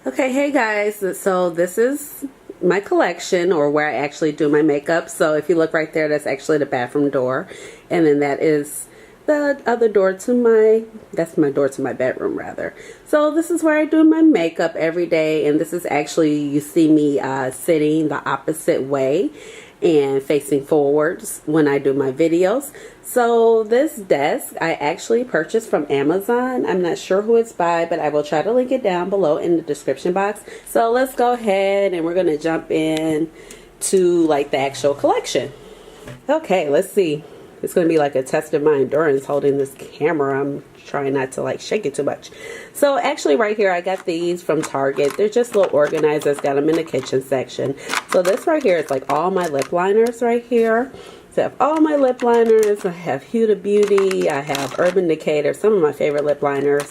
Okay, hey guys, so this is my collection, or where I actually do my makeup. So if you look right there, that's actually the bathroom door, and then that is the other door to that's my door to my bedroom rather. So this is where I do my makeup every day, and this is actually, you see me sitting the opposite way and facing forwards when I do my videos. So this desk I actually purchased from Amazon. I'm not sure who it's by, but I will try to link it down below in the description box. So let's go ahead and we're going to jump in to like the actual collection. Okay, let's see. It's going to be like a test of my endurance holding this camera. I'm trying not to like shake it too much. So actually right here, I got these from Target. They're just little organizers. Got them in the kitchen section. So this right here is like all my lip liners right here. So I have all my lip liners. I have Huda Beauty. I have Urban Decay. They're some of my favorite lip liners.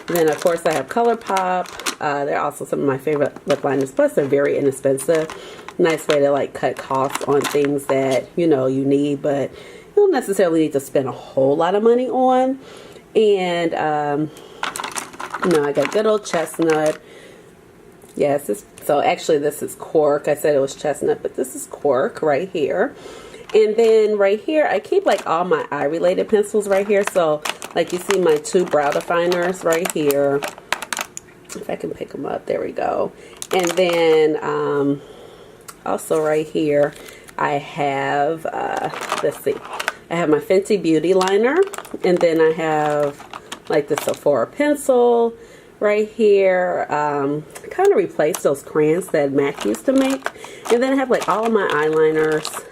And then of course I have ColourPop. They're also some of my favorite lip liners. Plus they're very inexpensive. Nice way to like cut costs on things that you need, but you don't necessarily need to spend a whole lot of money on. And I got good old chestnut. Yes, so actually this is cork. I said it was chestnut, but this is cork right here. And then right here, I keep like all my eye related pencils right here. So like you see my two brow definers right here. If I can pick them up, there we go. And then also right here, I have, let's see. I have my Fenty Beauty liner, and then I have like the Sephora pencil right here. Kind of replaced those crayons that MAC used to make. And then I have like all of my eyeliners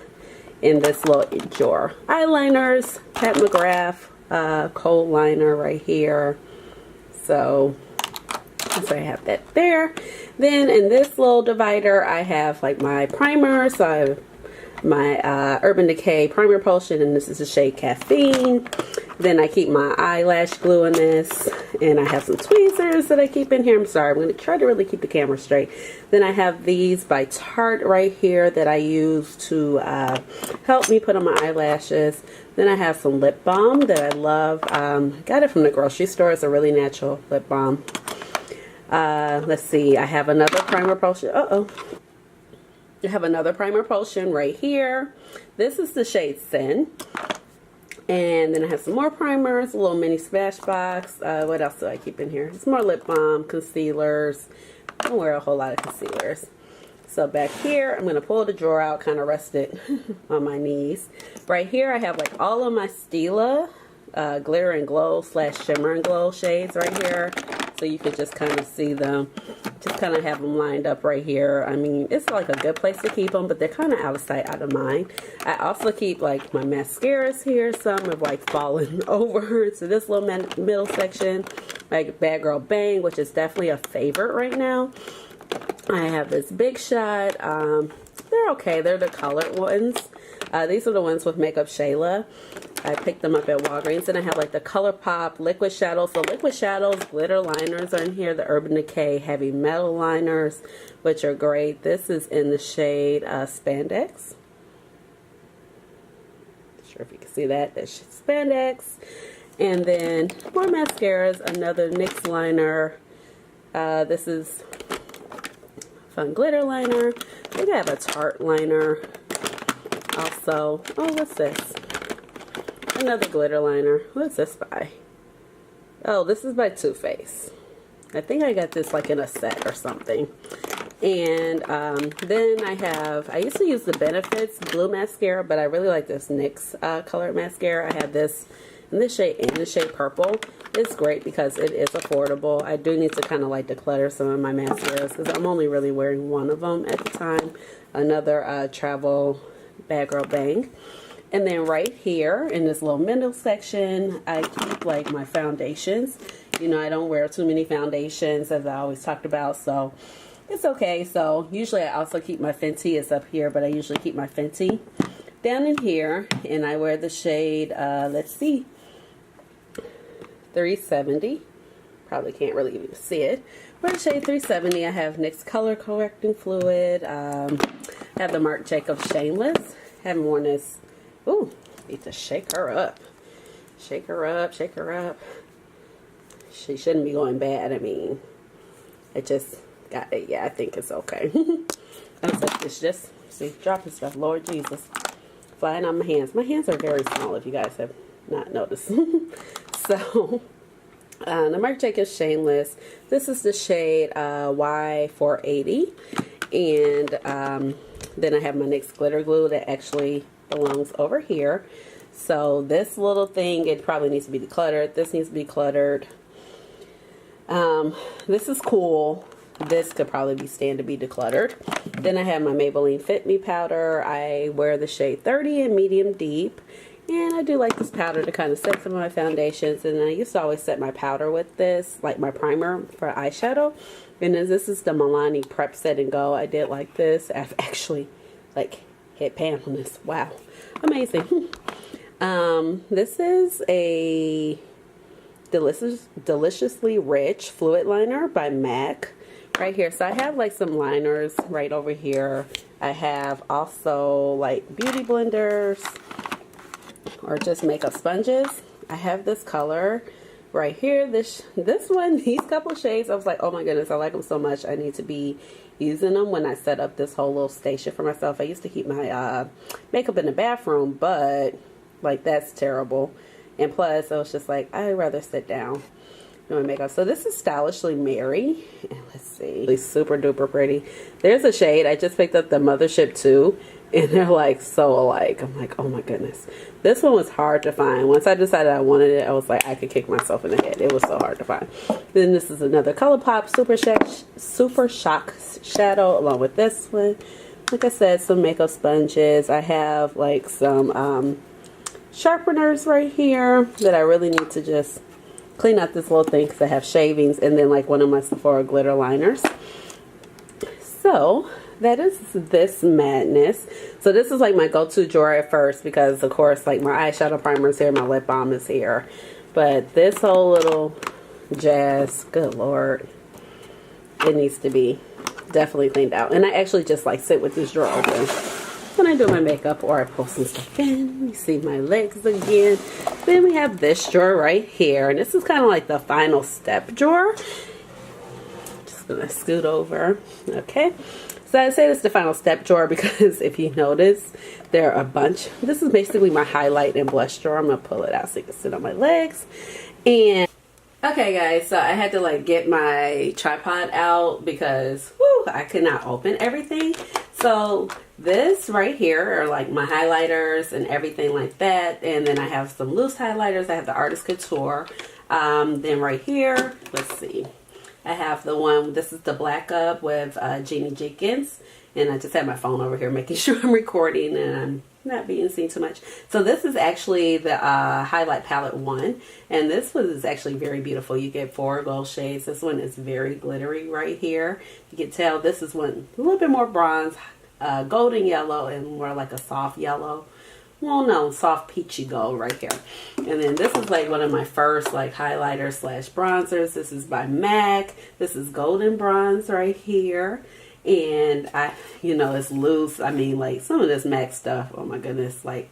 in this little drawer. Eyeliners, Pat McGrath, cold liner right here. So I have that there. Then in this little divider, I have like my primer. So I have my Urban Decay Primer Potion, and this is the shade Caffeine. Then I keep my eyelash glue in this, and I have some tweezers that I keep in here. I'm sorry, I'm going to try to really keep the camera straight. Then I have these by Tarte right here that I use to help me put on my eyelashes. Then I have some lip balm that I love. Got it from the grocery store. It's a really natural lip balm. Let's see, I have another primer potion. I have another primer potion right here. This is the shade Sin. And then I have some more primers, a little mini splash box. What else do I keep in here? It's more lip balm, concealers. I don't wear a whole lot of concealers. So back here, I'm going to pull the drawer out, kind of rest it on my knees. Right here, I have like all of my Stila Glitter and Glow / Shimmer and Glow shades right here. So you can just kind of see them. Just kind of have them lined up right here. I mean, it's like a good place to keep them, but they're kind of out of sight, out of mind. I also keep like my mascaras here. Some have like fallen over to this little middle section. Like Bad Girl Bang, which is definitely a favorite right now. I have this Big Shot. They're okay. They're the colored ones. These are the ones with Makeup Shayla. I picked them up at Walgreens. And I have like the ColourPop Liquid Shadows. So Liquid Shadows glitter liners are in here. The Urban Decay Heavy Metal liners, which are great. This is in the shade Spandex. Not sure if you can see that. That's Spandex. And then more mascaras. Another NYX liner. This is Fun Glitter liner. I think I have a Tarte liner. Also, what's this? Another glitter liner. What's this by? Oh, this is by Too Faced. I think I got this like in a set or something. And then I used to use the Benefits Blue Mascara, but I really like this NYX colored mascara. I have this in this shade and the shade Purple. It's great because it is affordable. I do need to kind of like declutter some of my mascaras because I'm only really wearing one of them at the time. Another Travel Bad Girl Bang. And then right here in this little middle section, I keep like my foundations. I don't wear too many foundations, as I always talked about, so it's okay. So usually I also keep my Fenty. It's up here, but I usually keep my Fenty down in here. And I wear the shade, let's see, 370. Probably can't really even see it. For the shade 370, I have NYX Color Correcting Fluid. I have the Marc Jacobs Shameless. Haven't worn this. Ooh, need to shake her up. Shake her up, shake her up. She shouldn't be going bad. I mean, it just Got it. Yeah, I think it's okay. I was like, it's just, see, dropping stuff. Lord Jesus. Flying on my hands. My hands are very small, if you guys have not noticed. So, the mark check is Shameless. This is the shade Y480. And then I have my NYX glitter glue that actually belongs over here. So this little thing, it probably needs to be decluttered. This needs to be cluttered. This is cool. This could probably be stand to be decluttered. Then I have my Maybelline Fit Me powder. I wear the shade 30 in medium deep. And I do like this powder to kind of set some of my foundations. And I used to always set my powder with this, like my primer for eyeshadow. And as this is the Milani Prep Set and Go. I did like this. I've actually like hit pan on this. Wow. Amazing. This is a Deliciously Rich Fluid Liner by MAC. Right here. So I have like some liners right over here. I have also like beauty blenders or just makeup sponges. I have this color right here. This one, these couple shades, I was like, oh my goodness, I like them so much. I need to be using them when I set up this whole little station for myself. I used to keep my makeup in the bathroom, but like that's terrible. And plus, I was just like, I'd rather sit down doing makeup. So this is Stylishly Mary. And let's see. It's super duper pretty. There's a shade. I just picked up the Mothership 2. And they're like so alike. I'm like, oh my goodness. This one was hard to find. Once I decided I wanted it, I was like, I could kick myself in the head. It was so hard to find. Then this is another ColourPop Super Shock Shadow along with this one. Like I said, some makeup sponges. I have like some sharpeners right here that I really need to just clean out this little thing because I have shavings, and then like one of my Sephora glitter liners. So that is this madness. So this is like my go-to drawer at first because of course like my eyeshadow primer is here, my lip balm is here, but this whole little jazz, good lord, it needs to be definitely cleaned out. And I actually just like sit with this drawer open when I do my makeup or I pull some stuff in. You see my legs again. Then we have this drawer right here, and this is kind of like the final step drawer. Just gonna scoot over. Okay, so I say this is the final step drawer because if you notice, there are a bunch. This is basically my highlight and blush drawer. I'm gonna pull it out so you can sit on my legs. And okay guys, so I had to like get my tripod out because whew, I could not open everything. So this right here are like my highlighters and everything like that. And then I have some loose highlighters. I have the Artist Couture. Then right here, let's see. I have the one, this is the Black Up with Jeannie Jenkins. And I just have my phone over here making sure I'm recording and I'm not being seen too much. So this is actually the highlight palette one. And this one is actually very beautiful. You get 4 gold shades. This one is very glittery right here. You can tell this is one a little bit more bronze, golden yellow, and more like a soft yellow. Well, no, soft peachy gold right here. And then this is like one of my first like highlighters slash bronzers. This is by MAC. This is golden bronze right here. And I, you know, it's loose. I mean, like some of this MAC stuff, oh my goodness, like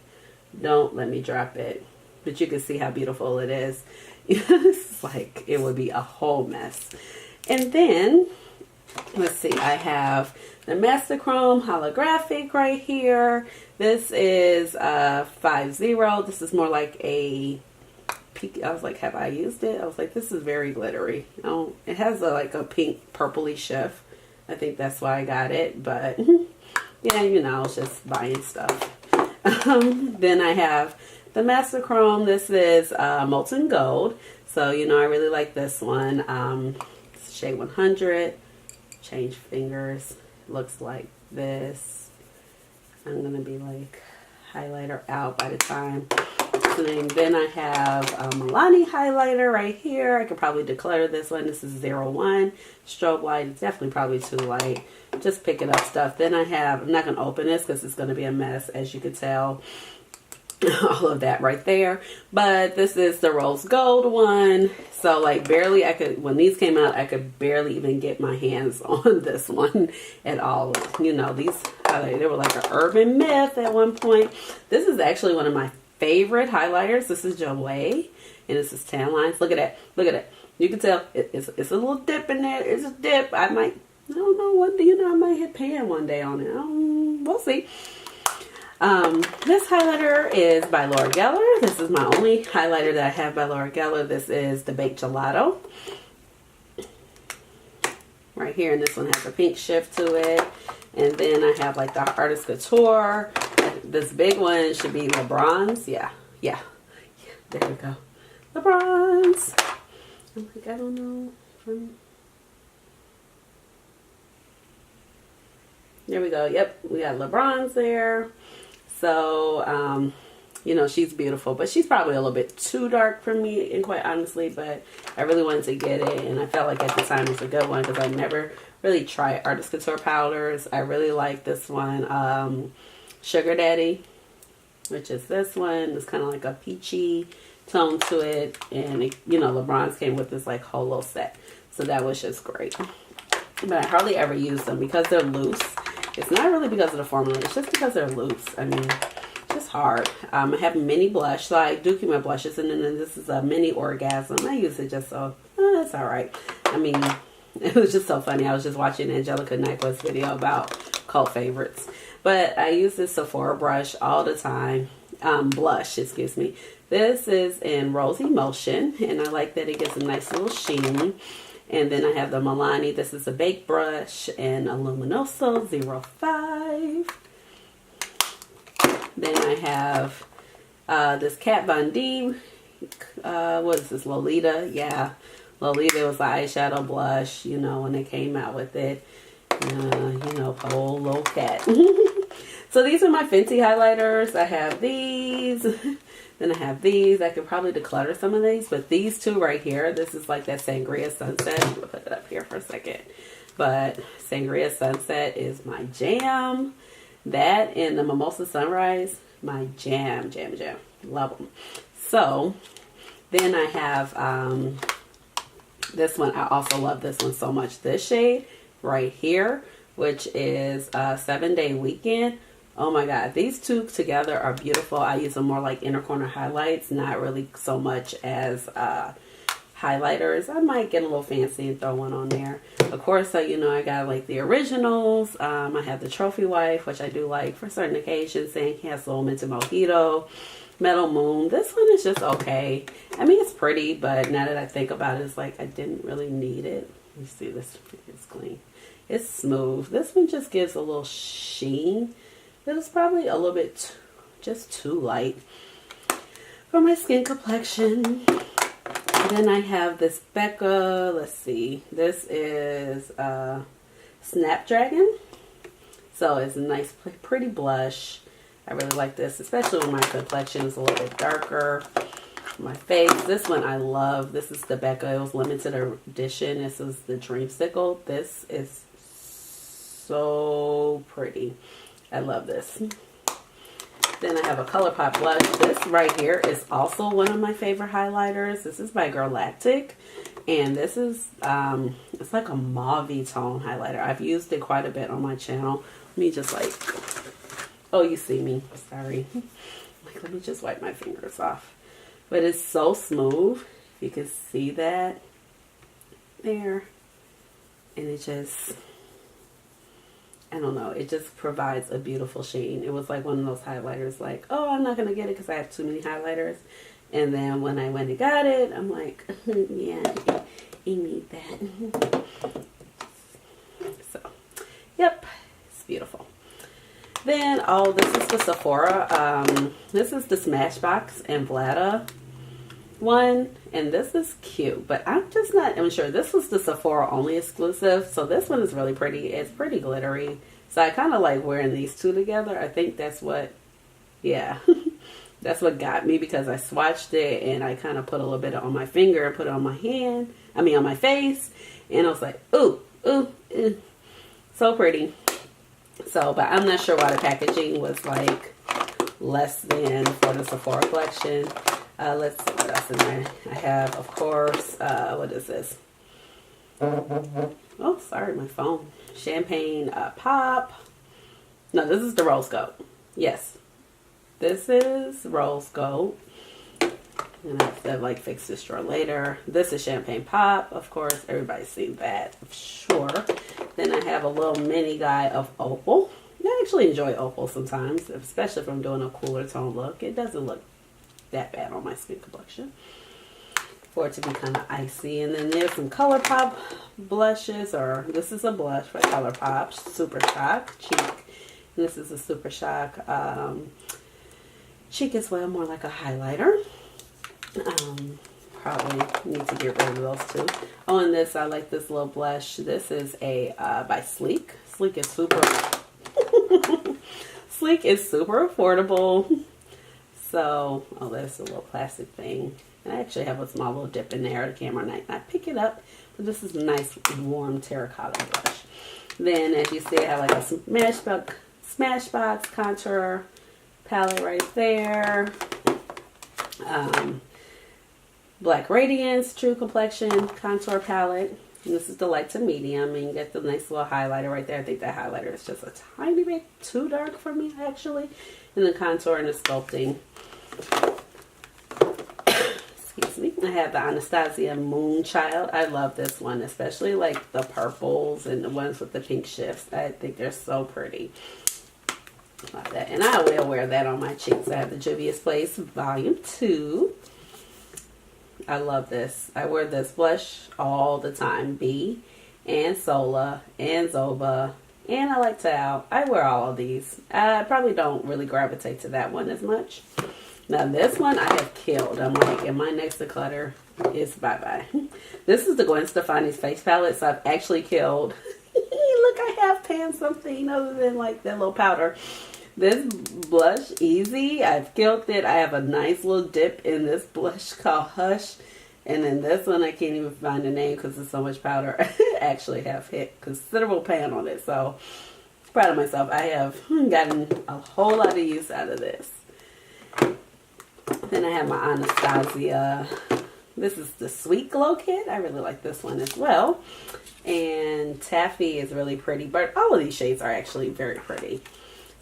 don't let me drop it. But you can see how beautiful it is. It's like it would be a whole mess. And then let's see, I have the Master Chrome holographic right here. This is 50. This is more like a peak. I was like, have I used it? I was like, this is very glittery. Oh, it has like a pink purpley shift. I think that's why I got it. But yeah, you know, I was just buying stuff. Then I have the Master Chrome. This is Molten Gold. So, you know, I really like this one. Shade 100. Change fingers. Looks like this. I'm going to be like highlighter out by the time. And then I have a Milani highlighter right here. I could probably declutter this one. This is 01. Strobe light. It's definitely probably too light. Just picking up stuff. Then I have, I'm not going to open this because it's going to be a mess, as you can tell. All of that right there. But this is the Rose Gold one. So like barely, I could, when these came out, I could barely even get my hands on this one at all. You know, these, they were like an urban myth at one point. This is actually one of my favorite highlighters. This is Joey, and this is Tan Lines. Look at that. Look at it. You can tell it's a little dip in there. It's a dip. I might I don't know, one day, I might hit pan one day on it. We'll see. This highlighter is by Laura Geller. This is my only highlighter that I have by Laura Geller. This is the Baked Gelato. Right here, and this one has a pink shift to it. And then I have like the Artist Couture. This big one should be LeBron's. Yeah, there we go. LeBron's. I'm like, I don't know. There we go. Yep, we got LeBron's there. So, she's beautiful, but she's probably a little bit too dark for me, and quite honestly, but I really wanted to get it, and I felt like at the time it was a good one because I never really tried Artist Couture powders. I really like this one, Sugar Daddy, which is this one. It's kind of like a peachy tone to it, and LeBron's came with this like whole little set, so that was just great. But I hardly ever use them because they're loose. It's not really because of the formula, it's just because they're loose. I mean, just hard. I have mini blush, so I do keep my blushes, and then this is a mini orgasm. I use it just so it's all right. I mean, it was just so funny. I was just watching Angelica Nyquist's video about cult favorites, but I use this Sephora brush all the time. Blush, excuse me. This is in Rose Emotion, and I like that it gets a nice little sheen. And then I have the Milani. This is a Bake Brush and a Luminoso 05. Then I have this Kat Von D. What is this? Lolita. Yeah. Lolita was the eyeshadow blush, when they came out with it. Polo cat. So these are my Fenty highlighters. I have these. Then I have these. I could probably declutter some of these, but these two right here, this is like that Sangria Sunset. I'm gonna put it up here for a second. But Sangria Sunset is my jam. That and the Mimosa Sunrise, my jam. Love them. So then I have this one. I also love this one so much. This shade right here, which is 7 Day Weekend. Oh my god, these two together are beautiful. I use them more like inner corner highlights, not really so much as highlighters. I might get a little fancy and throw one on there. Of course, I got like the originals. I have the Trophy Wife, which I do like for certain occasions. Sandcastle, Minted Mojito, Metal Moon. This one is just okay. I mean, it's pretty, but now that I think about it, it's like I didn't really need it. Let me see, this is clean. It's smooth. This one just gives a little sheen. It was probably a little bit just too light for my skin complexion. And then I have this Becca, let's see, this is Snapdragon. So it's a nice, pretty blush. I really like this, especially when my complexion is a little bit darker. My face, this one I love. This is the Becca, it was limited edition. This is the Dreamsicle. This is so pretty. I love this. Then I have a ColourPop blush. This right here is also one of my favorite highlighters. This is by Galactic. And this is, it's like a mauve tone highlighter. I've used it quite a bit on my channel. Let me just like, oh, you see me. Sorry. Like, let me just wipe my fingers off. But it's so smooth. If you can see that. There. And it just, I don't know, it just provides a beautiful sheen. It was like one of those highlighters like, oh, I'm not going to get it because I have too many highlighters. And then when I went and got it, I'm like, yeah, you need that. So, yep, it's beautiful. Then, oh, this is the Sephora. This is the Smashbox and Vlada one, and this is cute, but I'm just not sure. This was the Sephora only exclusive, so this one is really pretty. It's pretty glittery, so I kind of like wearing these two together. I think that's what, yeah, that's what got me, because I swatched it and I kind of put a little bit on my finger and put it on my hand, on my face, and I was like, ooh, so pretty. So, but I'm not sure why the packaging was like less than for the Sephora collection. Let's see what else in there. I have, of course, what is this? Oh, sorry, my phone. Champagne Pop. No, this is the Rose Gold. Yes. This is Rose Gold. And I said, like, fix this drawer later. This is Champagne Pop. Of course, everybody's seen that, sure. Then I have a little mini guy of Opal. I actually enjoy Opal sometimes, especially if I'm doing a cooler tone look. It doesn't look that bad on my skin complexion for it to be kind of icy. And then there's some ColourPop blushes, or this is a blush by ColourPop, Super Shock Cheek. And this is a Super Shock Cheek as well, more like a highlighter. Probably need to get rid of those two. Oh, and this, I like this little blush. This is a by Sleek. Sleek is super Sleek is super affordable. So, oh, there's a little plastic thing. I actually have a small little dip in there. The camera might not pick it up, but this is a nice warm terracotta blush. Then, as you see, I have like a Smashbox contour palette right there. Black Radiance True Complexion contour palette. And this is the light to medium, and you get the nice little highlighter right there. I think that highlighter is just a tiny bit too dark for me, actually. And the contour and the sculpting. Excuse me. I have the Anastasia Moonchild. I love this one, especially like the purples and the ones with the pink shifts. I think they're so pretty. Like that. And I will wear that on my cheeks. I have the Juvia's Place Volume 2. I love this. I wear this blush all the time. B and Sola and Zoba. And I like Tao. I wear all of these. I probably don't really gravitate to that one as much. Now this one I have killed. I'm like, and my next to clutter is bye-bye. This is the Gwen Stefani's face palette. So I've actually killed. Look, I have panned something other than like that little powder. This blush, Easy, I've killed it. I have a nice little dip in this blush called Hush. And then this one, I can't even find the name because there's so much powder. I actually have hit considerable pan on it. So, proud of myself. I have gotten a whole lot of use out of this. Then I have my Anastasia. This is the Sweet Glow Kit. I really like this one as well. And Taffy is really pretty. But all of these shades are actually very pretty.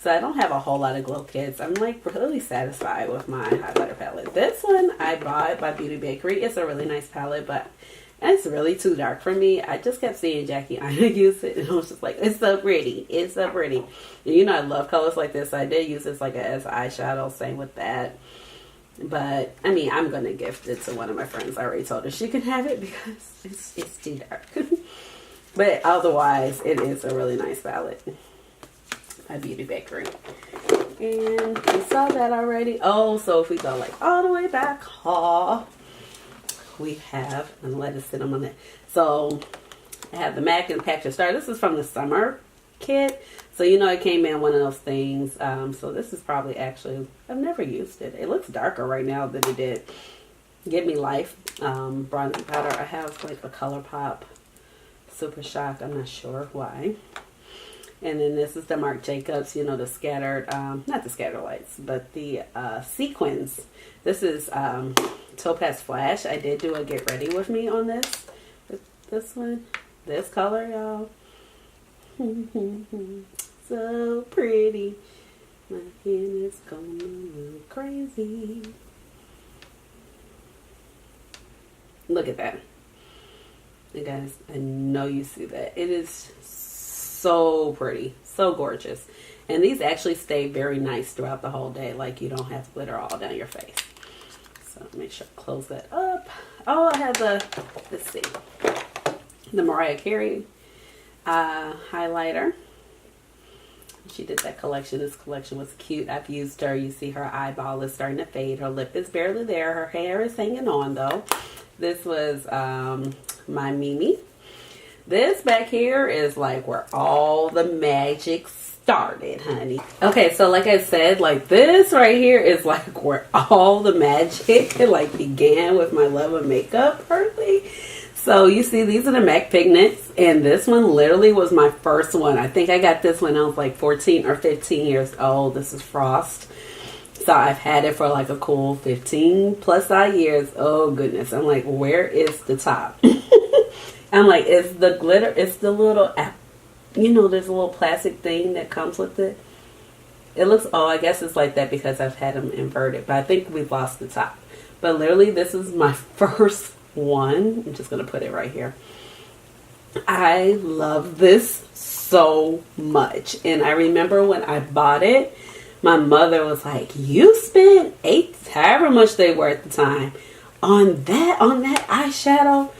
So I don't have a whole lot of glow kits. I'm like really satisfied with my highlighter palette. This one I bought by Beauty Bakery. It's a really nice palette, but it's really too dark for me. I just kept seeing Jackie Aina use it, and I was just like, it's so pretty. It's so pretty. And you know I love colors like this. So I did use this like as eyeshadow. Same with that. But, I mean, I'm going to gift it to one of my friends. I already told her she can have it because it's too dark. But otherwise, it is a really nice palette. By Beauty Bakery. And we saw that already. Oh, so if we go like all the way back, we have, and let us sit on that. So I have the MAC and Pack Star. This is from the summer kit. So you know it came in one of those things. So this is probably actually, I've never used it. It looks darker right now than it did. Give Me Life bronzing powder. I have like a ColourPop Super Shock. I'm not sure why. And then this is the Marc Jacobs, you know, the scattered, not the scattered lights, but the sequins. This is Topaz Flash. I did do a get ready with me on this. This one, this color, y'all. So pretty. My skin is going crazy. Look at that. You guys, I know you see that. It is so pretty, so gorgeous. And these actually stay very nice throughout the whole day. Like you don't have glitter all down your face. So make sure to close that up. Oh, I have the, let's see, the Mariah Carey highlighter. She did that collection. This collection was cute. I've used her. You see her eyeball is starting to fade. Her lip is barely there. Her hair is hanging on though. This was my Mimi. This back here is like where all the magic started, honey. Okay, so like I said, like this right here is like where all the magic like began with my love of makeup, partly. So you see, these are the MAC pigments, and this one literally was my first one. I think I got this when I was like 14 or 15 years old. This is Frost. So I've had it for like a cool 15 plus odd years. Oh goodness. I'm like, where is the top? I'm like, it's the glitter, it's the little, you know, there's a little plastic thing that comes with it. It looks, oh, I guess it's like that because I've had them inverted, but I think we've lost the top. But literally, this is my first one. I'm just going to put it right here. I love this so much. And I remember when I bought it, my mother was like, you spent however much they were at the time on that eyeshadow.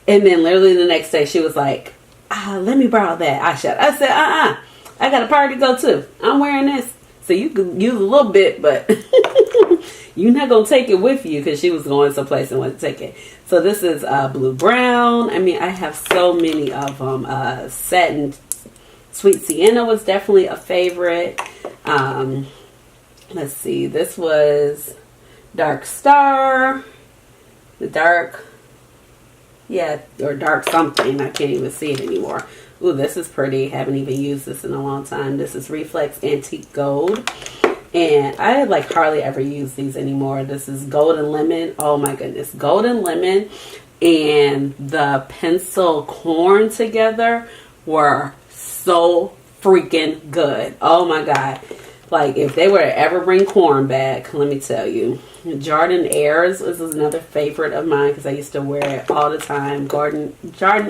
And then literally the next day she was like, let me borrow that eyeshadow. I said, I got a party to go to. I'm wearing this. So you can use a little bit, but you're not going to take it with you, because she was going someplace and wanted to take it. So this is blue brown. I mean, I have so many of them. Satin Sweet Sienna was definitely a favorite. Let's see. This was Dark Star. The dark, yeah, or dark something. I can't even see it anymore. Ooh, this is pretty. Haven't even used this in a long time. This is Reflex Antique Gold. And I like hardly ever use these anymore. This is Golden Lemon. Oh my goodness. Golden Lemon and the Pencil Corn together were so freaking good. Oh my God. Like, if they were to ever bring corn back, let me tell you. Jardin Airs is another favorite of mine, because I used to wear it all the time. Jardin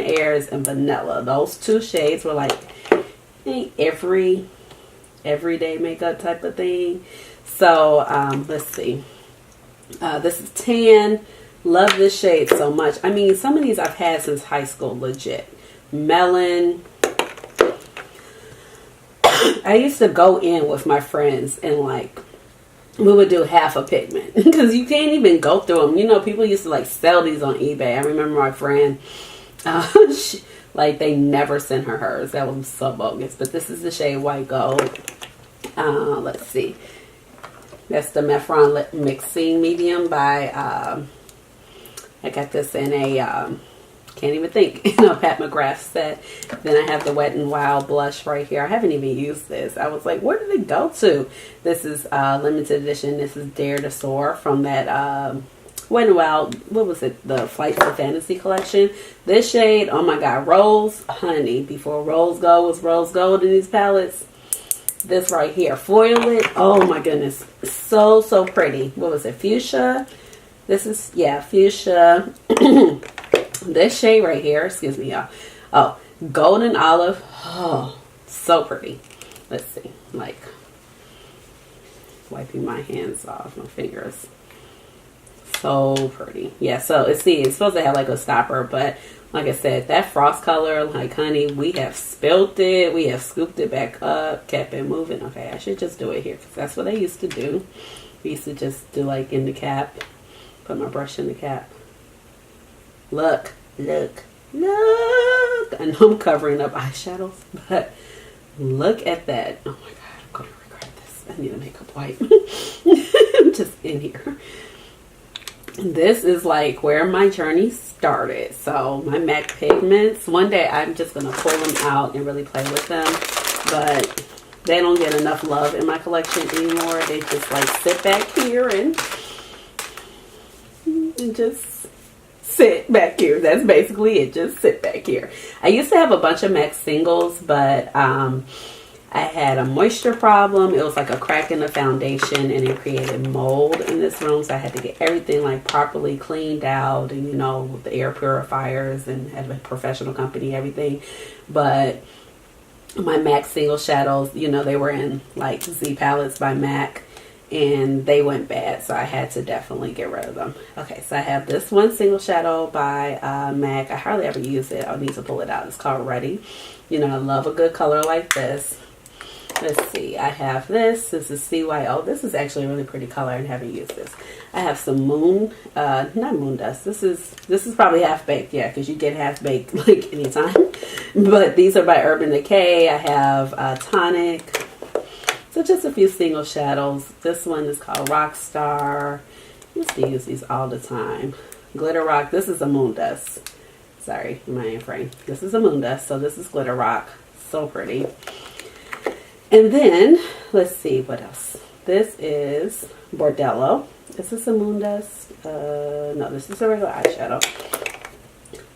Airs and Vanilla. Those two shades were like everyday makeup type of thing. So, let's see. This is Tan. Love this shade so much. I mean, some of these I've had since high school, legit. Melon. I used to go in with my friends and like, we would do half a pigment, because you can't even go through them. You know, people used to like sell these on eBay. I remember my friend, like they never sent her hers. That was so bogus. But this is the shade White Gold. Let's see. That's the Mefron Mixing Medium by, I got this in a, can't even think, Pat McGrath set. Then I have the Wet n Wild blush right here. I haven't even used this. I was like, where did it go to? This is limited edition. This is Dare to Soar from that Wet n Wild, what was it? The Flights of Fantasy collection. This shade, oh my God, Rose Honey. Before Rose Gold was Rose Gold in these palettes. This right here, Foil It. Oh my goodness. So, so pretty. What was it? Fuchsia. This is, yeah, Fuchsia. This shade right here, excuse me, y'all. Oh, Golden Olive. Oh, so pretty. Let's see, like wiping my hands off, my fingers. So pretty. Yeah, so it's supposed to have like a stopper, but like I said, that frost color, like honey, we have spilt it, we have scooped it back up, kept it moving. Okay, I should just do it here, because that's what I used to do. We used to just do like in the cap, put my brush in the cap. Look, look, look. I know I'm covering up eyeshadows, but look at that. Oh my God, I'm going to regret this. I need a makeup wipe. I'm just in here. This is like where my journey started. So my MAC pigments, one day I'm just going to pull them out and really play with them, but they don't get enough love in my collection anymore. They just like sit back here and just sit back here. That's basically it. Just sit back here. I used to have a bunch of MAC singles, but I had a moisture problem. It was like a crack in the foundation, and it created mold in this room. So I had to get everything like properly cleaned out, and with the air purifiers, and had a professional company, everything. But my MAC single shadows, they were in like Z palettes by MAC, and they went bad, so I had to definitely get rid of them. Okay, so I have this one single shadow by MAC. I hardly ever use it. I'll need to pull it out. It's called Ready. I love a good color like this. Let's see. I have this. This is CYO. This is actually a really pretty color, and haven't used this. I have some not moon dust. This is probably half baked, yeah, because you get half baked like anytime. But these are by Urban Decay. I have Tonic. So just a few single shadows. This one is called Rockstar. I used to use these all the time. Glitter Rock. This is a moon dust. Sorry, my in frame. This is a moon dust. So this is Glitter Rock. So pretty. And then, let's see what else. This is Bordello. Is this a moon dust? No, this is a regular eyeshadow.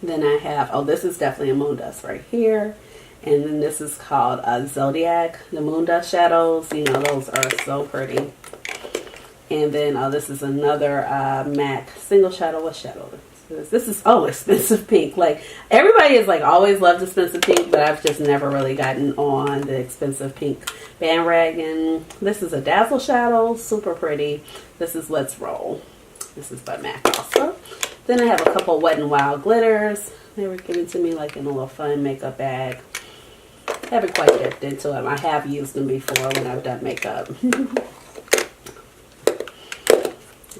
Then I have, this is definitely a moon dust right here. And then this is called Zodiac, the moon dust shadows. Those are so pretty. And then, oh, this is another MAC single shadow. What shadow? This is, oh, expensive pink. Like, everybody is like always loved expensive pink, but I've just never really gotten on the expensive pink bandwagon. This is a Dazzle shadow, super pretty. This is Let's Roll. This is by MAC also. Then I have a couple Wet n Wild glitters. They were given to me like in a little fun makeup bag. Haven't quite dipped into them. I have used them before when I've done makeup.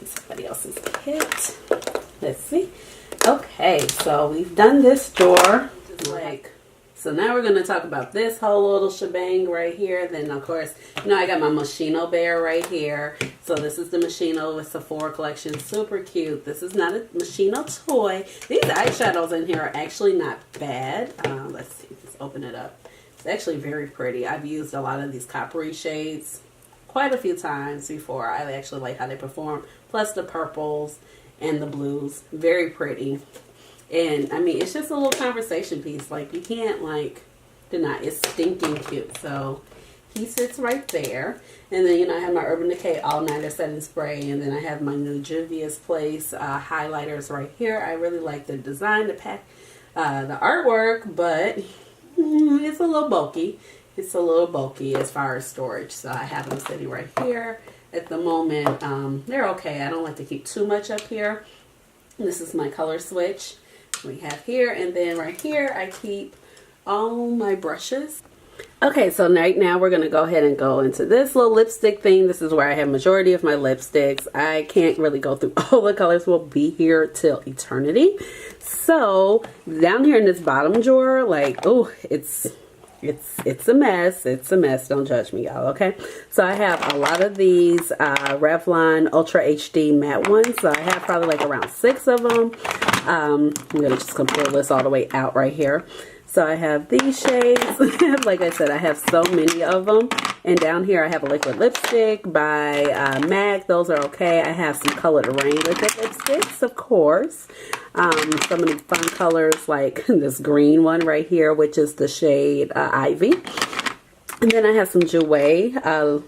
Somebody else's kit. Let's see. Okay, so we've done this drawer. So now we're going to talk about this whole little shebang right here. Then, of course, you know, I got my Moschino bear right here. So this is the Moschino with Sephora collection. Super cute. This is not a Moschino toy. These eyeshadows in here are actually not bad. Let's see. Let's open it up. It's actually very pretty. I've used a lot of these coppery shades quite a few times before. I actually like how they perform. Plus the purples and the blues. Very pretty. And, I mean, it's just a little conversation piece. Like, you can't, like, deny. It's stinking cute. So, he sits right there. And then, you know, I have my Urban Decay All Nighter Setting Spray. And then I have my new Juvia's Place highlighters right here. I really like the design, the pack, the artwork. But it's a little bulky. It's a little bulky as far as storage. So, I have them sitting right here. At the moment, they're okay. I don't like to keep too much up here. This is my color switch. We have here, and then right here I keep all my brushes. Okay, so right now we're going to go ahead and go into this little lipstick thing. This is where I have majority of my lipsticks. I can't really go through all the colors. We'll be here till eternity. So down here in this bottom drawer, like, oh, it's a mess. It's a mess. Don't judge me, y'all, okay? So I have a lot of these Revlon Ultra HD matte ones. So I have probably like around 6 of them. I'm going to just pull this all the way out right here. So I have these shades. Like I said, I have so many of them. And down here I have a liquid lipstick by MAC. Those are okay. I have some Colored Rain liquid lipsticks, of course. Some of the fun colors like this green one right here, which is the shade Ivy. And then I have some Jouer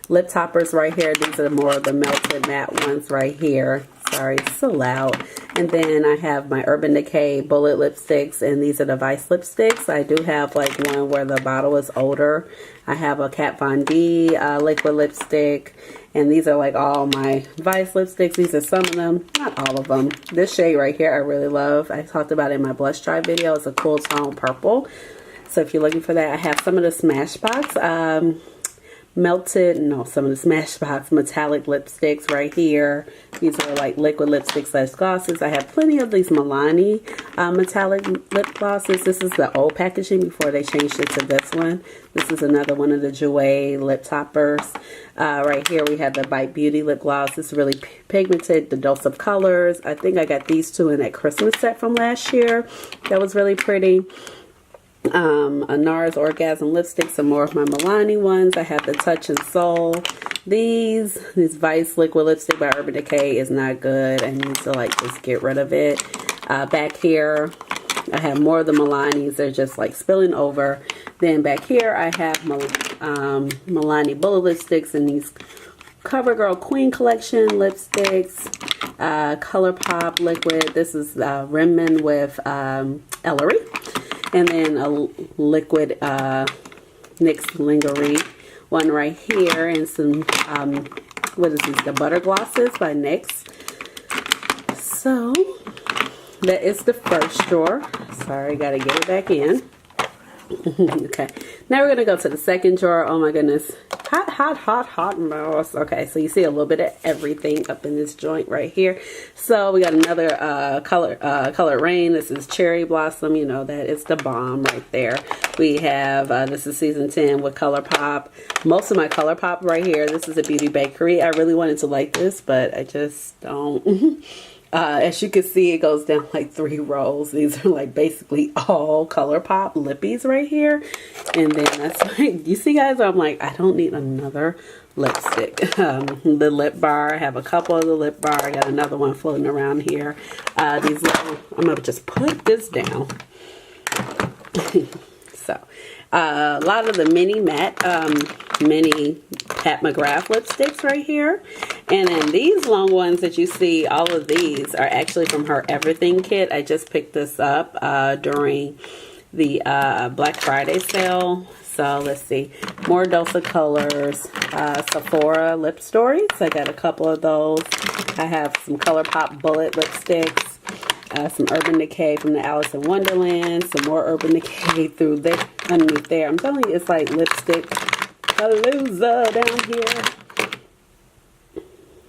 lip toppers right here. These are more of the melted matte ones right here. Sorry, it's so loud. And then I have my Urban Decay Bullet lipsticks, and these are the Vice lipsticks. I do have like one where the bottle is older. I have a Kat Von D liquid lipstick, and these are like all my Vice lipsticks. These are some of them, not all of them. This shade right here I really love. I talked about it in my blush try video. It's a cool tone purple. So if you're looking for that, I have some of the Smashbox some of the Smashbox metallic lipsticks right here. These are like liquid lipsticks / glosses. I have plenty of these Milani metallic lip glosses. This is the old packaging before they changed it to this one. This is another one of the Jouer lip toppers. Right here we have the Bite Beauty lip gloss. It's really pigmented, the Dose of Colors. I think I got these two in that Christmas set from last year. That was really pretty. A NARS Orgasm lipstick, some more of my Milani ones. I have the Touch and Soul. This Vice liquid lipstick by Urban Decay is not good. I need to like just get rid of it. Back here I have more of the Milanis. They're just like spilling over. Then back here I have Milani bullet lipsticks and these CoverGirl Queen Collection lipsticks. ColourPop liquid. This is Rimmel with Ellery. And then a liquid NYX Lingerie one right here. And some, what is this? The Butter Glosses by NYX. So, that is the first drawer. Sorry, got to get it back in. Okay. Now we're going to go to the second drawer. Oh my goodness. Hot mouse. Okay, so you see a little bit of everything up in this joint right here. So we got another Colored Rain. This is Cherry Blossom. You know that it's the bomb right there. We have this is season 10 with ColourPop. Most of my ColourPop right here. This is a Beauty Bakery. I really wanted to like this, but I just don't. As you can see, it goes down like 3 rows. These are like basically all ColourPop lippies right here. And then that's like, you see guys, I'm like, I don't need another lipstick. The lip bar, I have a couple of the lip bar. I got another one floating around here. These little, I'm going to just put this down. So, a lot of the mini matte, mini Pat McGrath lipsticks right here. And then these long ones that you see, all of these are actually from her Everything kit. I just picked this up during the Black Friday sale. So let's see, more Dose of Colors, Sephora Lip Stories. I got a couple of those. I have some ColourPop Bullet lipsticks, some Urban Decay from the Alice in Wonderland, some more Urban Decay through there, underneath there. I'm telling you, it's like lipstick palooza down here.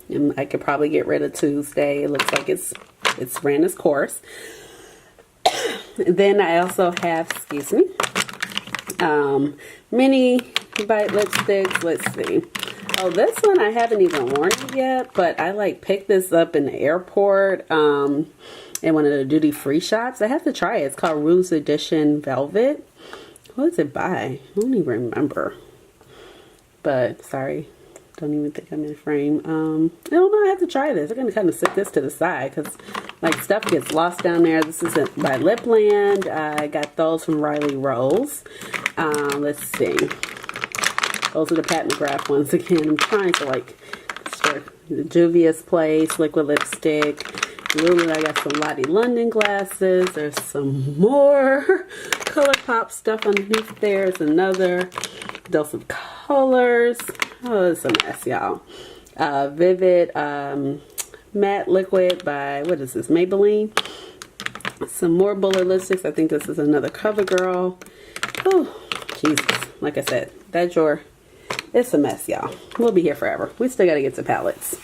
And I could probably get rid of Tuesday. It looks like it's ran its course. Then I also have, excuse me, mini bite lipsticks. Let's see. Oh, this one I haven't even worn it yet, but I like picked this up in the airport in one of the duty free shops. I have to try it. It's called Rouge Edition Velvet. What is it by? I don't even remember. But sorry, don't even think I'm in frame. I don't know. I have to try this. I'm gonna kind of sit this to the side because like stuff gets lost down there. This is by Lipland. I got those from Riley Rose. Let's see. Those are the Pat McGrath ones again. I'm trying to like start the Juvia's Place liquid lipstick. Lulu, I got some Lottie London glasses. There's some more ColourPop stuff underneath there. There's another Dose of Colors. Oh, it's a mess, y'all. Vivid Matte Liquid by, what is this, Maybelline. Some more Bullet lipsticks. I think this is another CoverGirl. Oh, Jesus. Like I said, that drawer, it's a mess, y'all. We'll be here forever. We still got to get to palettes.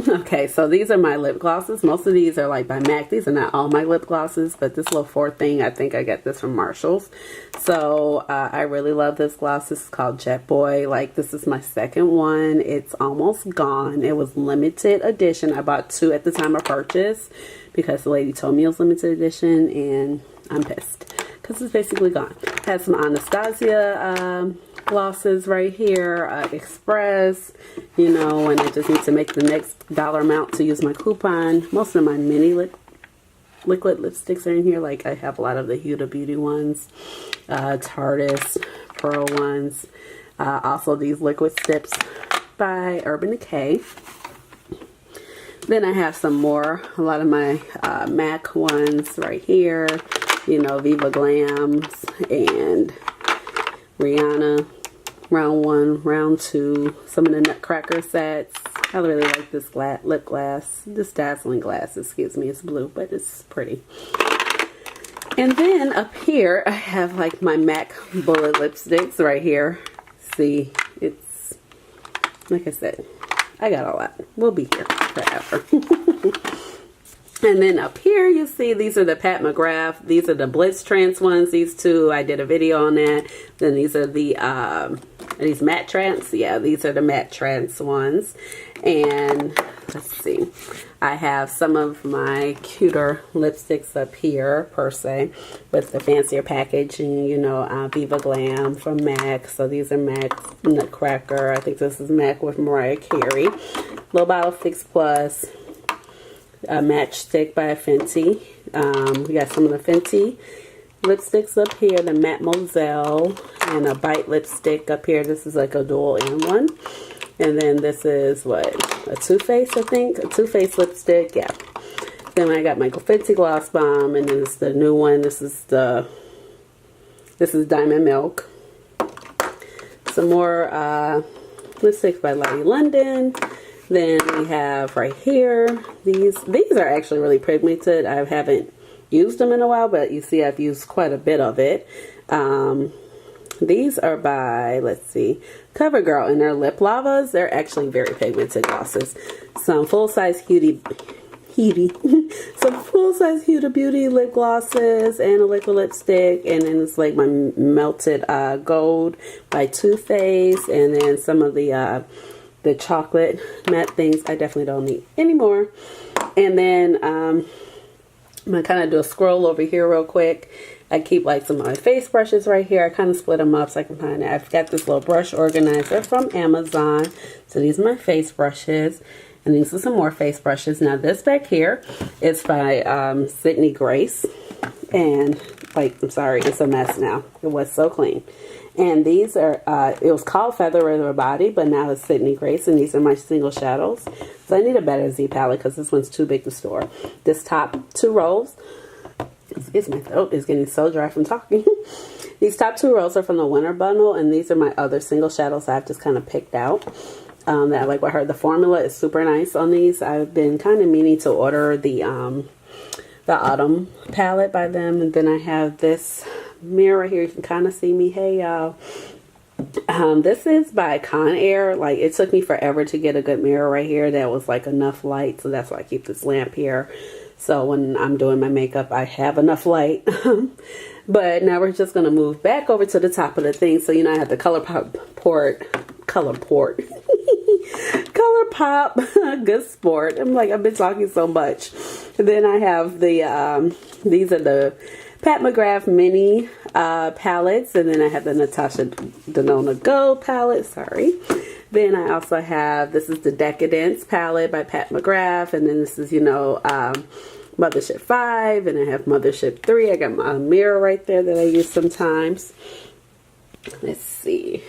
Okay, so these are my lip glosses. Most of these are like by MAC. These are not all my lip glosses, but this little 4 thing, I think I got this from Marshall's. So I really love this gloss. This is called Jet Boy. Like, this is my second one. It's almost gone. It was limited edition. I bought 2 at the time of purchase because the lady told me it was limited edition, and I'm pissed because it's basically gone. Had some Anastasia glosses right here, Express, you know, and I just need to make the next dollar amount to use my coupon. Most of my mini liquid lipsticks are in here. Like, I have a lot of the Huda Beauty ones, Tardis Pearl ones, also these liquid stips by Urban Decay. Then I have some more, a lot of my MAC ones right here, you know, Viva Glams and Rihanna, round 1, round 2, some of the Nutcracker sets. I really like this lip glass, this dazzling glass, excuse me, it's blue, but it's pretty. And then up here, I have like my MAC Bullet lipsticks right here. See, it's, like I said, I got a lot. We'll be here forever. And then up here, you see, these are the Pat McGrath. These are the Blitz Trance ones. These 2, I did a video on that. Then these are the, these matte trance. Yeah, these are the matte trance ones. And let's see. I have some of my cuter lipsticks up here, per se, with the fancier packaging, you know, Viva Glam from MAC. So these are MAC Nutcracker. I think this is MAC with Mariah Carey. Little Bottle Fix Plus. A Matchstick by Fenty. We got some of the Fenty lipsticks up here, the Matte Moselle, and a Bite lipstick up here. This is like a dual in one. And then this is what, a Too Faced, I think, a Too Faced lipstick. Yeah. Then I got my Fenty Gloss Bomb, and then it's the new one. This is Diamond Milk. Some more lipsticks by Lottie London. Then we have right here, these are actually really pigmented. I haven't used them in a while, but you see I've used quite a bit of it. These are by, let's see, CoverGirl, and they're lip lavas. They're actually very pigmented glosses. Some full-size some full-size Huda Beauty lip glosses and a liquid lipstick, and then it's like my Melted Gold by Too Faced, and then some of the chocolate matte things I definitely don't need anymore. And then I'm gonna kind of do a scroll over here real quick. I keep like some of my face brushes right here. I kind of split them up so I can find it. I've got this little brush organizer from Amazon. So these are my face brushes, and these are some more face brushes. Now this back here is by Sydney Grace, and like, I'm sorry, it's a mess now. It was so clean. And these are, it was called Feather of the Body, but now it's Sydney Grace, and these are my single shadows. So I need a better Z palette because this one's too big to store. This top 2 rows, excuse me, my throat is getting so dry from talking. These top 2 rows are from the winter bundle, and these are my other single shadows I've just kind of picked out. That I like what her, the formula is super nice on these. I've been kind of meaning to order the autumn palette by them. And then I have this mirror right here. You can kind of see me. Hey y'all. This is by Conair. Like, it took me forever to get a good mirror right here that was like enough light. So that's why I keep this lamp here. So when I'm doing my makeup, I have enough light. But now we're just going to move back over to the top of the thing. So, you know, I have the ColourPop Good Sport. I'm like, I've been talking so much. And then I have the, these are the Pat McGrath mini palettes. And then I have the Natasha Denona Gold palette. Sorry. Then I also have, this is the Decadence palette by Pat McGrath. And then this is, you know, Mothership 5. And I have Mothership 3. I got my mirror right there that I use sometimes. Let's see.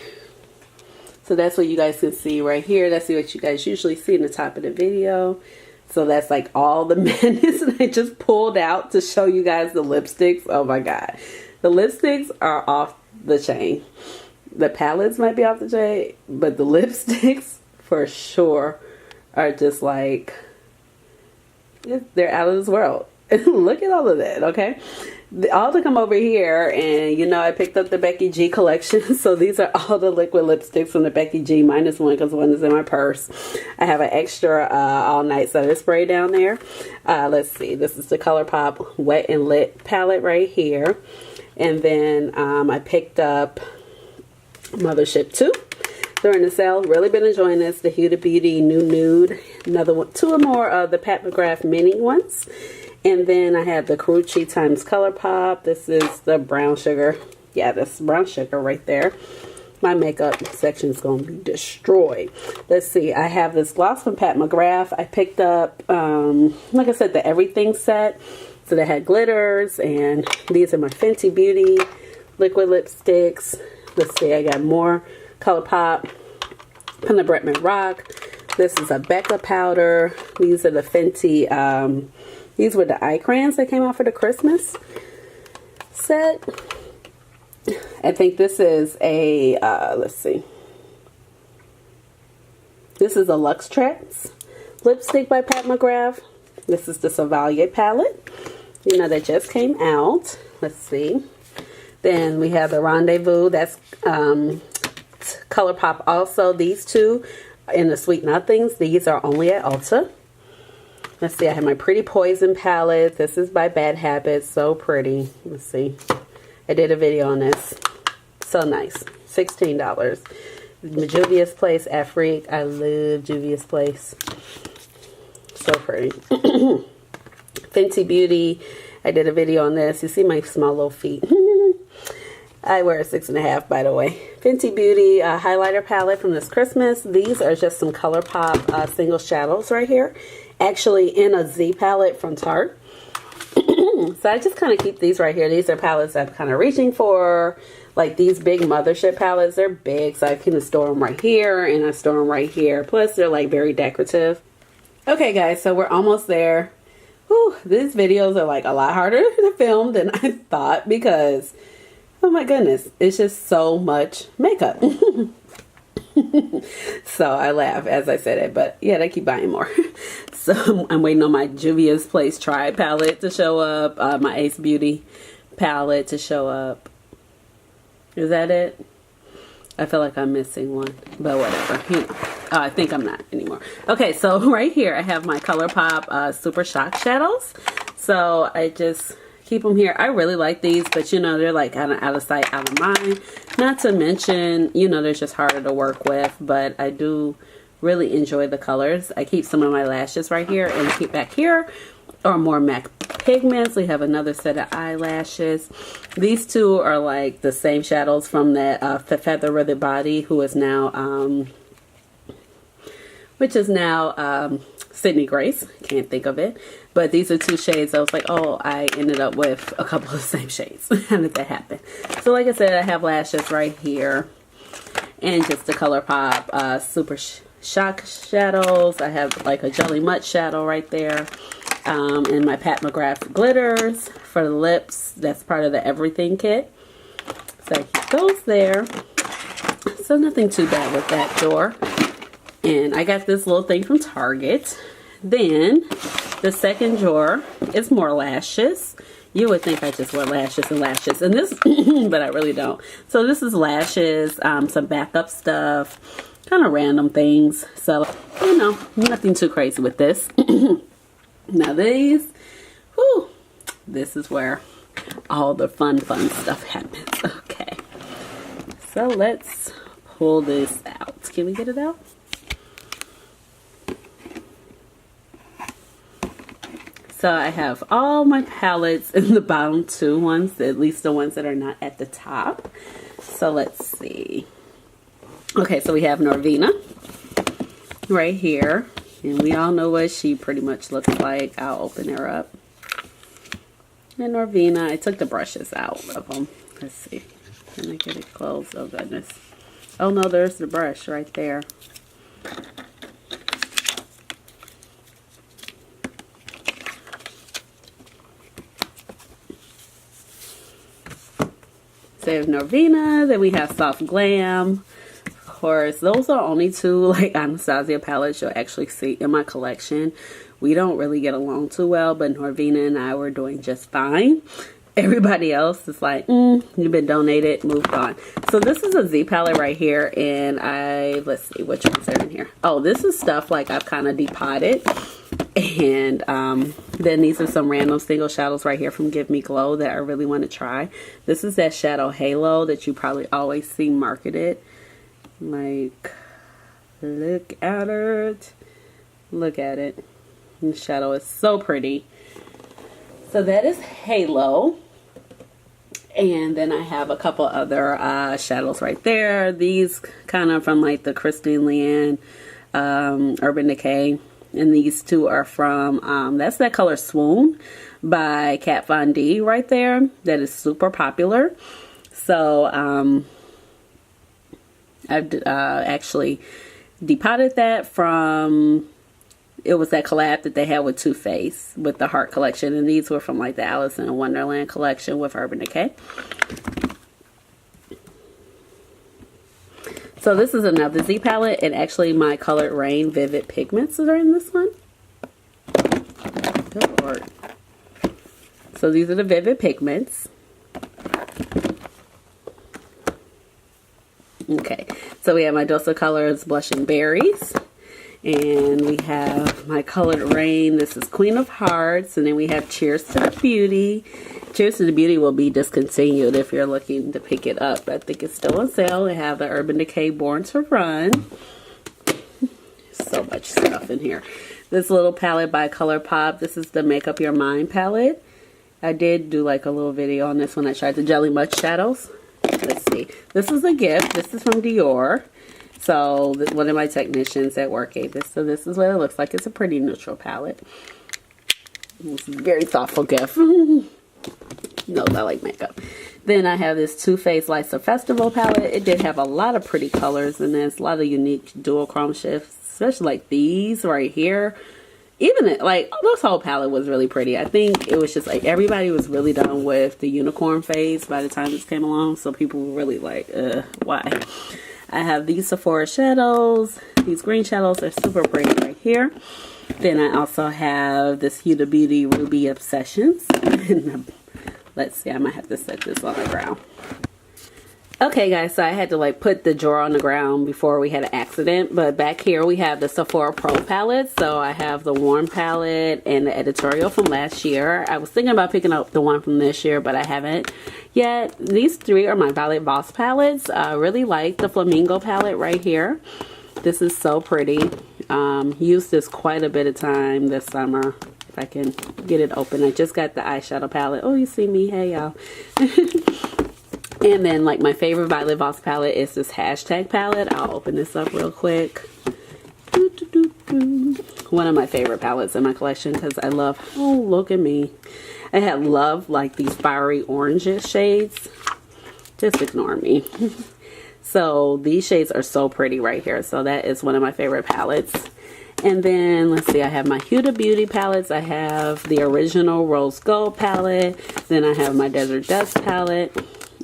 So that's what you guys can see right here. That's what you guys usually see in the top of the video. So that's like all the madness that I just pulled out to show you guys the lipsticks. Oh my God. The lipsticks are off the chain. The palettes might be off the chain, but the lipsticks for sure are just like, they're out of this world. Look at all of that, okay? All to come over here, and you know, I picked up the Becky G collection. So these are all the liquid lipsticks from the Becky G minus one because one is in my purse. I have an extra all night setting spray down there. Let's see, this is the ColourPop Wet and Lit palette right here. And then I picked up Mothership 2 during the sale. Really been enjoying this. The Huda Beauty New Nude. Another one, 2 or more of the Pat McGrath mini ones. And then I have the Carucci times ColourPop. This is the brown sugar. Yeah, this brown sugar right there. My makeup section is going to be destroyed. Let's see. I have this gloss from Pat McGrath. I picked up, like I said, the everything set. So they had glitters. And these are my Fenty Beauty liquid lipsticks. Let's see. I got more ColourPop from the Bretman Rock. This is a Becca powder. These are the Fenty, these were the eye crayons that came out for the Christmas set. I think this is a, let's see. This is a Luxe Tracks lipstick by Pat McGrath. This is the Savalier palette. You know, that just came out. Let's see. Then we have the Rendezvous. That's ColourPop also. These two in the Sweet Nothings. These are only at Ulta. Let's see, I have my Pretty Poison palette. This is by Bad Habits. So pretty. Let's see. I did a video on this. So nice. $16. Juvia's Place, Afrique. I love Juvia's Place. So pretty. Fenty Beauty. I did a video on this. You see my small little feet. I wear a 6.5, by the way. Fenty Beauty highlighter palette from this Christmas. These are just some ColourPop single shadows right here. Actually in a Z palette from Tarte. So I just kind of keep these right here. These are palettes I'm kind of reaching for. Like these big Mothership palettes, they're big. So I can store them right here and I store them right here. Plus they're like very decorative. Okay guys, so we're almost there. Whew, these videos are like a lot harder to film than I thought because, oh my goodness, it's just so much makeup. So I laugh as I said it, but yeah, they keep buying more. So I'm waiting on my Juvia's Place Try palette to show up, my Ace Beauty palette to show up. Is that it? I feel like I'm missing one, but whatever. You know, I think I'm not anymore. Okay, so right here I have my ColourPop Super Shock Shadows. So I just keep them here. I really like these, but you know, they're like kind of out of sight, out of mind. Not to mention, you know, they're just harder to work with, but I do really enjoy the colors. I keep some of my lashes right here and keep back here are more MAC pigments. We have another set of eyelashes. These two are like the same shadows from that Feather of the Body, who is now, which is now Sydney Grace. Can't think of it. But these are two shades. I was like, oh, I ended up with a couple of the same shades. How did that happen? So like I said, I have lashes right here. And just the ColourPop Super Shock shadows. I have like a Jelly Mutt shadow right there. And my Pat McGrath glitters for the lips. That's part of the Everything kit. So he goes there. So nothing too bad with that door. And I got this little thing from Target. Then the second drawer is more lashes. You would think I just wear lashes and lashes, and this, but I really don't. So this is lashes, some backup stuff, kind of random things. So, you know, nothing too crazy with this. Now these, whew, this is where all the fun stuff happens. Okay, so let's pull this out. Can we get it out? So I have all my palettes in the bottom two ones, at least the ones that are not at the top. So let's see. Okay, so we have Norvina right here. And we all know what she pretty much looks like. I'll open her up. And Norvina, I took the brushes out of them. Let's see. Can I get it closed? Oh, goodness. Oh, no, there's the brush right there. So we have Norvina, then we have Soft Glam. Of course, those are only two like Anastasia palettes you'll actually see in my collection. We don't really get along too well, but Norvina and I were doing just fine. Everybody else is like, you've been donated, moved on. So this is a Z palette right here, and let's see, which ones are in here. Oh, this is stuff like I've kind of depotted. And then these are some random single shadows right here from Give Me Glow that I really want to try. This is that shadow halo that you probably always see marketed. Like, look at it. Look at it. The shadow is so pretty. So that is Halo. And then I have a couple other shadows right there. These kind of from like the Christine Leanne Urban Decay. And these two are from, that's that color Swoon by Kat Von D right there. That is super popular. So I've actually depotted that from, it was that collab that they had with Too Faced with the Heart collection. And these were from like the Alice in Wonderland collection with Urban Decay. So this is another Z palette, and actually my Colored Rain Vivid Pigments are in this one. Good Lord. So these are the Vivid Pigments. Okay, so we have my Dose of Colors Blushing Berries. And we have my Colored Rain. This is Queen of Hearts. And then we have Cheers to the Beauty. Cheers to the Beauty will be discontinued if you're looking to pick it up. I think it's still on sale. They have the Urban Decay Born to Run. So much stuff in here. This little palette by ColourPop. This is the Make Up Your Mind palette. I did do like a little video on this one. I tried the Jelly Mutt shadows. Let's see. This is a gift. This is from Dior. So one of my technicians at work gave this. So this is what it looks like. It's a pretty neutral palette. It's a very thoughtful gift. Knows I like makeup. Then I have this Too Faced Lights of Festival palette. It did have a lot of pretty colors in this. A lot of unique dual chrome shifts. Especially like these right here. Even like this whole palette was really pretty. I think it was just like everybody was really done with the unicorn phase by the time this came along. So people were really like, why? I have these Sephora shadows. These green shadows are super pretty right here. Then I also have this Huda Beauty Ruby Obsessions. Let's see, I might have to set this on the ground. Okay guys, so I had to like put the drawer on the ground before we had an accident. But back here we have the Sephora Pro palette. So I have the Warm palette and the editorial from last year. I was thinking about picking up the one from this year, but I haven't yet. These three are my Violet Voss palettes. I really like the Flamingo palette right here. This is so pretty. Used this quite a bit of time this summer. If I can get it open. I just got the eyeshadow palette. Oh, you see me? Hey, y'all. And then, like, my favorite Violet Voss palette is this Hashtag palette. I'll open this up real quick. One of my favorite palettes in my collection because I love, oh, look at me. I love like these fiery orange shades. Just ignore me. So these shades are so pretty right here. So that is one of my favorite palettes. And then let's see, I have my Huda Beauty palettes. I have the original Rose Gold palette. Then I have my Desert Dust palette.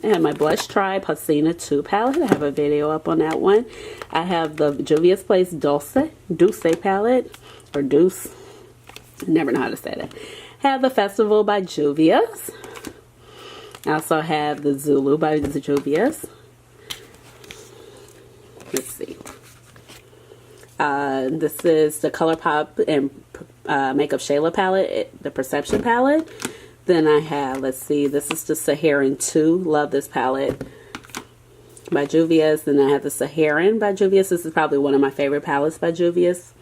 I have my Blush Tribe Hasina 2 palette. I have a video up on that one. I have the Juvia's Place Dulce palette, or Deuce. Never know how to say that. Have the Festival by Juvia's. I also have the Zulu by Juvia's. Let's see. This is the ColourPop and Makeup Shayla palette, the Perception palette. Then I have, let's see, this is the Saharan 2. Love this palette by Juvia's. Then I have the Saharan by Juvia's. This is probably one of my favorite palettes by Juvia's.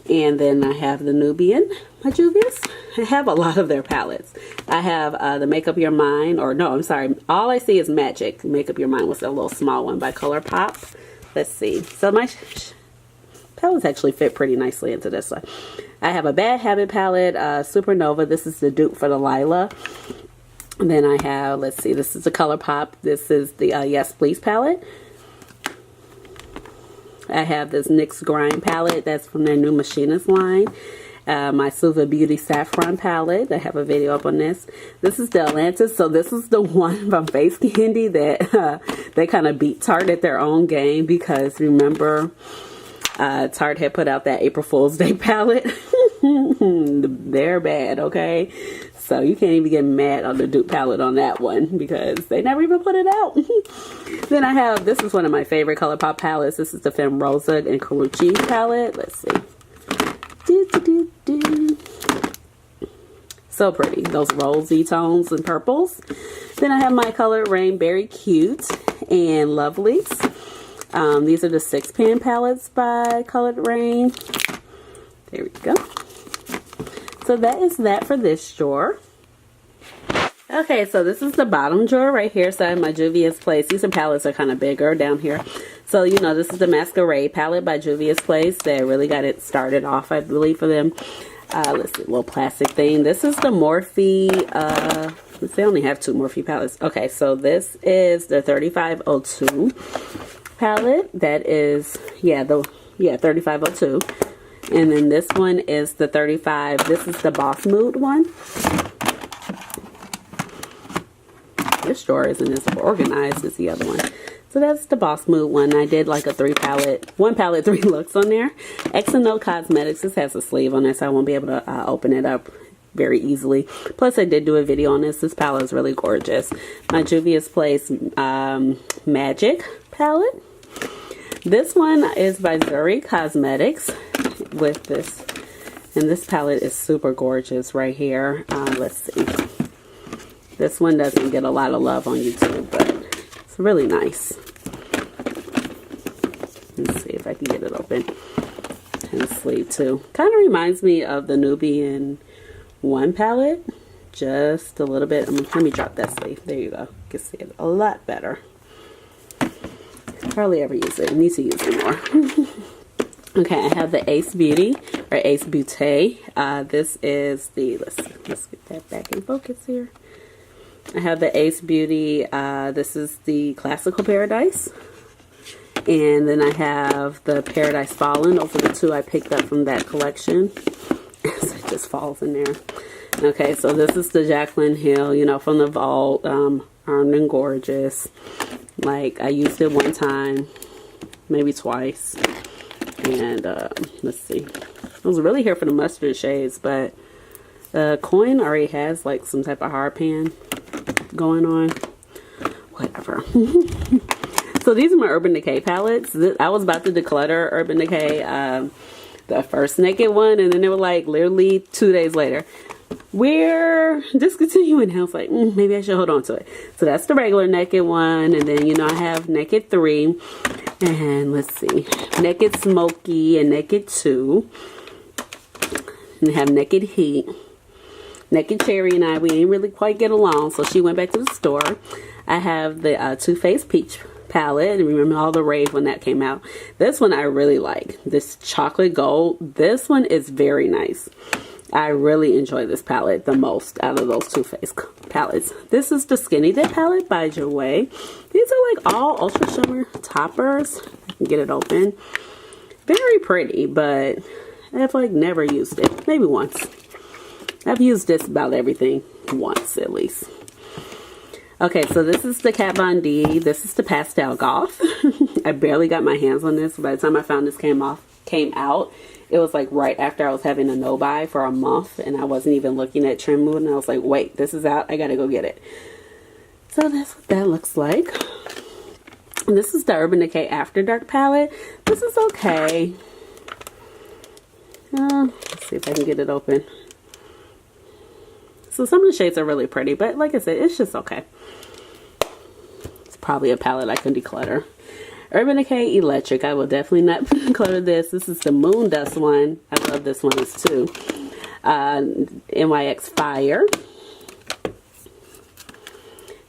And then I have the Nubian by Juvia's. I have a lot of their palettes. I have the Make Up Your Mind, or no, I'm sorry. All I see is Magic. Make Up Your Mind was a little small one by ColourPop. Let's see. So my palettes actually fit pretty nicely into this one. I have a Bad Habit palette, Supernova. This is the dupe for the Lila. And then I have, let's see, this is the ColourPop. This is the Yes Please palette. I have this NYX Grind palette. That's from their new Machinist line. My Suva Beauty Saffron palette. I have a video up on this. This is the Atlantis. So this is the one from Face Candy that they kind of beat Tarte at their own game, because remember, Tarte had put out that April Fool's Day palette. They're bad, okay? So you can't even get mad on the dupe palette on that one, because they never even put it out. Then I have, this is one of my favorite ColourPop palettes. This is the Femme Rosa and Carucci palette. Let's see. So pretty. Those rosy tones and purples. Then I have my color Rain Berry Cute and Lovelies. These are the 6-pan palettes by Colored Rain. There we go. So that is that for this drawer. Okay, so this is the bottom drawer right here. So I have my Juvia's Place. These palettes are kind of bigger down here. So, you know, this is the Masquerade palette by Juvia's Place. They really got it started off, I believe, for them. Let's see, a little plastic thing. This is the Morphe, let's see, I only have 2 Morphe palettes. Okay, so this is the 3502 palette. That is, yeah, 3502. And then this one is the 35. This is the Boss Mood one. This drawer isn't as organized as the other one. So that's the Boss Mood one. I did like a 1 palette, 3 looks on there. X and O Cosmetics. This has a sleeve on it, so I won't be able to open it up very easily. Plus, I did do a video on this. This palette is really gorgeous. My Juvia's Place Magic palette. This one is by Zuri Cosmetics with this. And this palette is super gorgeous right here. Let's see. This one doesn't get a lot of love on YouTube, but it's really nice. Let's see if I can get it open. And the sleeve too. Kind of reminds me of the Nubian 1 palette. Just a little bit. Let me drop that sleeve. There you go. You can see it a lot better. Hardly ever use it. I need to use it more. Okay, I have the Ace Beauty, or Ace Beauté. This is the, let's get that back in focus here. I have the Ace Beauty. This is the Classical Paradise. And then I have the Paradise Fallen. Those are the 2 I picked up from that collection. So it just falls in there. Okay, so this is the Jaclyn Hill, you know, from the vault. Armed and Gorgeous. Like, I used it 1 time, maybe twice. And let's see. I was really here for the mustard shades, but Coin already has like some type of hard pan going on. Whatever. So these are my Urban Decay palettes. I was about to declutter Urban Decay, the first Naked one, and then they were like literally 2 days later, we're discontinuing. I was like, maybe I should hold on to it. So that's the regular Naked one, and then, you know, I have Naked 3, and let's see, Naked Smoky and Naked 2, and I have Naked Heat. Naked Cherry and we ain't really quite get along, so she went back to the store. I have the Too Faced Peach palette. Remember all the rave when that came out. This one I really like. This chocolate gold. This one is very nice. I really enjoy this palette the most out of those Too Faced palettes. This is the Skinny Dip palette by Jouer. These are like all Ultra Shimmer toppers. I can get it open. Very pretty, but I've like never used it. Maybe once. I've used this about everything once at least. Okay, so this is the Kat Von D. This is the Pastel Goth. I barely got my hands on this. By the time I found this came out, it was like right after I was having a no-buy for a month, and I wasn't even looking at Trim Mood, and I was like, wait, this is out. I gotta go get it. So that's what that looks like. And this is the Urban Decay After Dark palette. This is okay. Let's see if I can get it open. So some of the shades are really pretty, but like I said, it's just okay. It's probably a palette I can declutter. Urban Decay Electric. I will definitely not declutter this. This is the Moon Dust one. I love this one too. NYX Fire.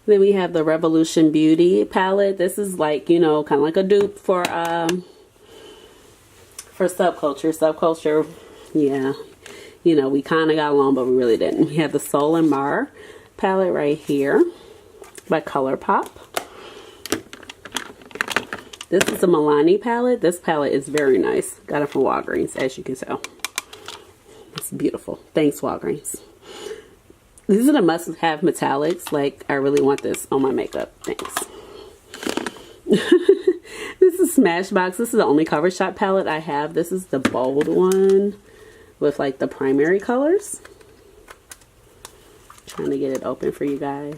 Then we have the Revolution Beauty palette. This is like, you know, kind of like a dupe for Subculture. Subculture, yeah. You know, we kind of got along, but we really didn't. We have the Soul and Mar palette right here by ColourPop. This is the Milani palette. This palette is very nice. Got it from Walgreens, as you can tell. It's beautiful. Thanks, Walgreens. These are the must-have metallics. Like, I really want this on my makeup. Thanks. This is Smashbox. This is the only Cover Shop palette I have. This is the bold one with like the primary colors. Trying to get it open for you guys.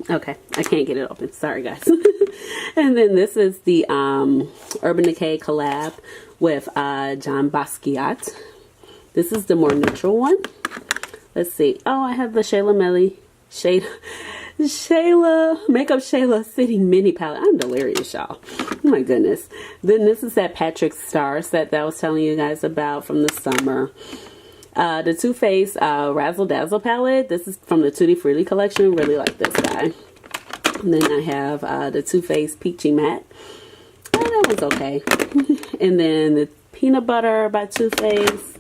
Okay, I can't get it open. Sorry, guys. And then this is the Urban Decay collab with John Basquiat. This is the more neutral one. Let's see. Oh, I have the Makeup Shayla City Mini Palette. I'm delirious, y'all. Oh my goodness. Then this is that Patrick Star set that I was telling you guys about from the summer. The Too Faced Razzle Dazzle palette. This is from the Tutti Frutti collection. Really like this guy. And then I have the Too Faced Peachy Matte. Oh, that was okay. And then the Peanut Butter by Too Faced.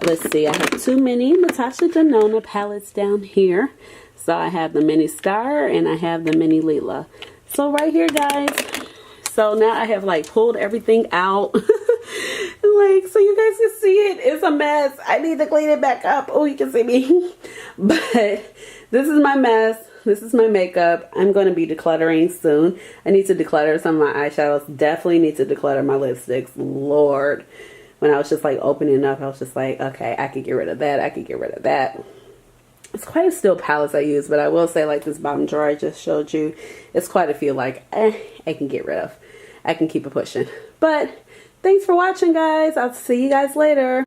Let's see. I have two mini Natasha Denona palettes down here. So I have the Mini Star and I have the Mini Lila. So right here, guys. So now I have like pulled everything out. Like, so you guys can see it. It's a mess. I need to clean it back up. Oh, you can see me. But this is my mess. This is my makeup. I'm going to be decluttering soon. I need to declutter some of my eyeshadows. Definitely need to declutter my lipsticks. Lord. When I was just like opening up, I was just like, okay, I could get rid of that. I could get rid of that. It's quite a still palettes I use, but I will say like this bottom drawer I just showed you, it's quite a few like, I can get rid of. I can keep it pushing. But thanks for watching, guys. I'll see you guys later.